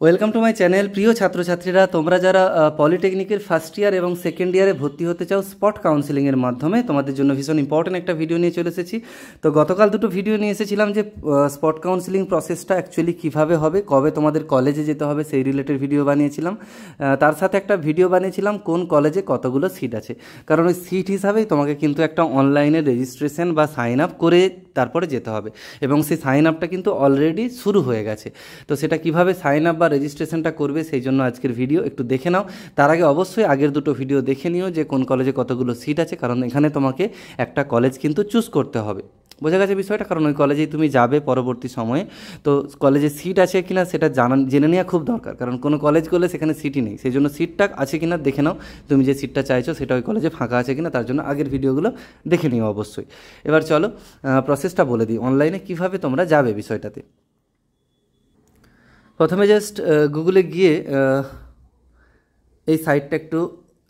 Welcome to my channel. প্রিয় ছাত্রছাত্রীরা, তোমরা যারা পলিটেকনিকের ফার্স্ট ইয়ার এবং সেকেন্ড ইয়ারে ভর্তি হতে চাও স্পট কাউন্সিলিংয়ের মাধ্যমে, তোমাদের জন্য ভীষণ ইম্পর্টেন্ট একটা ভিডিও নিয়ে চলে এসেছি। তো গতকাল দুটো ভিডিও নিয়ে এসেছিলাম যে স্পট কাউন্সিলিং প্রসেসটা অ্যাকচুয়ালি কীভাবে হবে, কবে তোমাদের কলেজে যেতে হবে সেই রিলেটেড ভিডিও বানিয়েছিলাম। তার সাথে একটা ভিডিও বানিয়েছিলাম কোন কলেজে কতগুলো সিট আছে, কারণ ওই সিট হিসাবেই তোমাকে কিন্তু একটা অনলাইনে রেজিস্ট্রেশন বা সাইন আপ করে তারপরে যেতে হবে, এবং সেই সাইন আপটা কিন্তু অলরেডি শুরু হয়ে গেছে। তো সেটা কিভাবে সাইন আপ বা রেজিস্ট্রেশনটা করবে সেই জন্য আজকের ভিডিও একটু দেখে নাও। তার আগে অবশ্যই আগের দুটো ভিডিও দেখে নিও যে কোন কলেজে কতগুলো সিট আছে, কারণ এখানে তোমাকে একটা কলেজ কিন্তু চুজ করতে হবে। বোঝা গেছে বিষয়টা? কারণ ওই কলেজেই তুমি যাবে পরবর্তী সময়ে, তো কলেজে সিট আছে কিনা সেটা জেনে নেওয়া খুব দরকার, কারণ কোনো কলেজ করলে সেখানে সিটই নেই। সেই জন্য সিটটা আছে কিনা দেখে নাও, তুমি যে সিটটা চাইছো সেটা ওই কলেজে ফাঁকা আছে কিনা, তার জন্য আগের ভিডিওগুলো দেখে নিও অবশ্যই। এবার চলো প্রসেসটা বলে দিই অনলাইনে কিভাবে তোমরা যাবে বিষয়টাতে। প্রথমে জাস্ট গুগলে গিয়ে এই সাইটটা একটু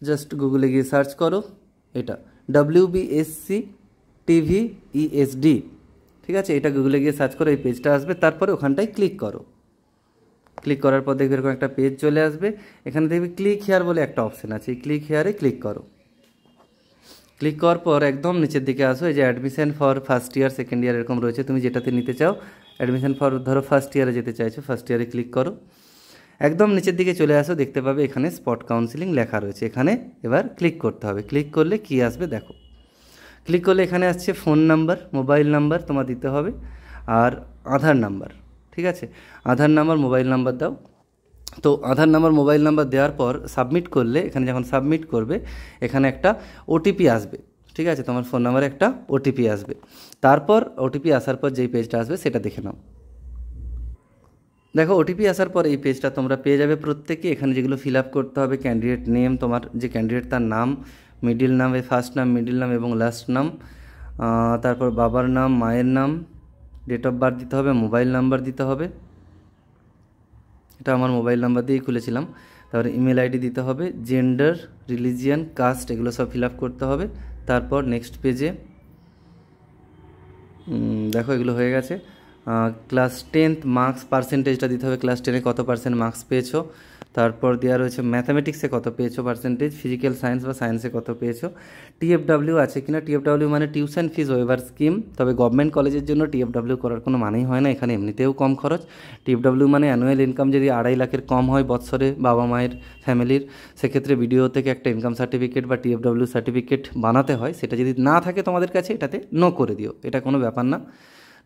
জাস্ট গুগলে গিয়ে সার্চ করো, এটা WBSC TVESD, ঠিক আছে? এটা গুগলে গিয়ে সার্চ করো, এই পেজটা আসবে, তারপরে ওখানটায় ক্লিক করো। ক্লিক করার পর দেখবে এরকম একটা পেজ চলে আসবে। এখানে দেখবে ক্লিক হেয়ার বলে একটা অপশান আছে, এই ক্লিক হেয়ারে ক্লিক করো। ক্লিক করার পর একদম নিচের দিকে আসো, এই যে admission for first year second year এরকম রয়েছে, তুমি যেটাতে নিতে চাও। অ্যাডমিশন ফর ধরো ফার্স্ট ইয়ারে যেতে চাইছো, ফার্স্ট ইয়ারে ক্লিক করো। একদম নিচের দিকে চলে আসো, দেখতে পাবে এখানে স্পট কাউন্সিলিং লেখা রয়েছে, এখানে এবার ক্লিক করতে হবে। ক্লিক করলে কি আসবে দেখো। ক্লিক করলে এখানে আসছে ফোন নাম্বার, মোবাইল নাম্বার তোমার দিতে হবে, আর আধার নাম্বার, ঠিক আছে? আধার নাম্বার, মোবাইল নাম্বার দাও। তো আধার নাম্বার, মোবাইল নাম্বার দেওয়ার পর সাবমিট করলে, এখানে যখন সাবমিট করবে এখানে একটা ওটিপি আসবে, ঠিক আছে? তোমার ফোন নাম্বারে একটা ওটিপি আসবে। তারপর ওটিপি আসার পর যেই পেজটা আসবে সেটা দেখে নাও। দেখো ওটিপি আসার পর এই পেজটা তোমরা পেয়ে যাবে প্রত্যেকে। এখানে যেগুলো ফিল আপ করতে হবে, ক্যান্ডিডেট নেম, তোমার যে ক্যান্ডিডেট তার নাম, মিডিল নাম, ফার্স্ট নাম, মিডিল নাম এবং লাস্ট নাম, তারপর বাবার নাম, মায়ের নাম, ডেট অফ বার্থ দিতে হবে, মোবাইল নাম্বার দিতে হবে। এটা আমার মোবাইল নাম্বার দিয়েই খুলেছিলাম। তারপরে ইমেল আইডি দিতে হবে, জেন্ডার, রিলিজিয়ান, কাস্ট এগুলো সব ফিল আপ করতে হবে। তারপর নেক্সট পেজে দেখো এগুলো হয়ে গেছে। ক্লাস 10th মার্কস পার্সেন্টেজটা দিতে হবে, ক্লাস 10-এ কত পার্সেন্ট মার্কস পেয়েছো। তারপর দেওয়া রয়েছে ম্যাথামেটিক্সে কত পেয়েছো পার্সেন্টেজ, ফিজিক্যাল সায়েন্স বা সায়েন্সে কত পেয়েছো, TFW আছে কিনা। TFW মানে টিউশন ফিস ওয়েভার স্কিম, তবে গভর্নমেন্ট কলেজের জন্য TFW করার কোনো মানেই হয় না, এখানে এমনিতেও কম খরচ। TFW মানে অ্যানুয়াল ইনকাম যদি 2.5 লাখের কম হয় বৎসরে বাবা মায়ের ফ্যামিলির, সেক্ষেত্রে বিডিও থেকে একটা ইনকাম সার্টিফিকেট বা TFW সার্টিফিকেট বানাতে হয়। সেটা যদি না থাকে তোমাদের কাছে, এটাতে নো করে দিও, এটা কোনো ব্যাপার না,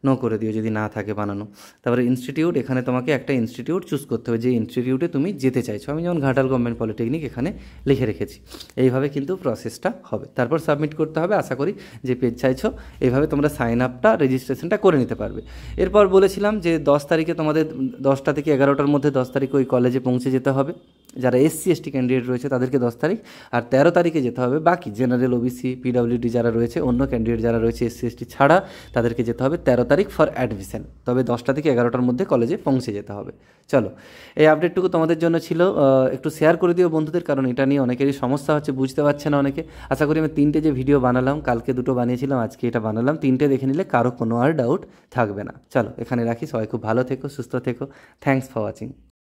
নো করে দিও যদি না থাকে বানানো। তারপরে ইনস্টিটিউট, এখানে তোমাকে একটা ইনস্টিটিউট চুজ করতে হবে, যে ইনস্টিটিউটে তুমি যেতে চাইছো। আমি যেমন ঘাটাল গভর্নমেন্ট পলিটেকনিক এখানে লিখে রেখেছি। এইভাবে কিন্তু প্রসেসটা হবে, তারপর সাবমিট করতে হবে। আশা করি যে পেজ চাইছো এইভাবে তোমরা সাইন আপটা, রেজিস্ট্রেশনটা করে নিতে পারবে। এরপর বলেছিলাম যে 10 তারিখে তোমাদের 10টা থেকে 11টার মধ্যে 10 তারিখে ওই কলেজে পৌঁছে যেতে হবে। যারা SC ST ক্যান্ডিডেট রয়েছে তাদেরকে 10 তারিখ, আর 13 তারিখে যেতে হবে বাকি জেনারেল, OBC, PWD যারা রয়েছে, অন্য ক্যান্ডিডেট যারা রয়েছে SC ST ছাড়া, তাদেরকে যেতে হবে 13 তারিখ ফর অ্যাডমিশন। তবে 10টা থেকে 11টার মধ্যে কলেজে পৌঁছে যেতে হবে। চলো, এই আপডেটটুকু তোমাদের জন্য ছিল। একটু শেয়ার করে দিও বন্ধুদের, কারণ এটা নিয়ে অনেকেরই সমস্যা হচ্ছে, বুঝতে পারছে না অনেকে। আশা করি আমি 3টে যে ভিডিও বানালাম, কালকে 2টো বানিয়েছিলাম, আজকে এটা বানালাম, 3টে দেখে নিলে কারো কোনো আর ডাউট থাকবে না। চলো এখানে রাখি, সবাই খুব ভালো থেকো, সুস্থ থেকো। Thanks for watching.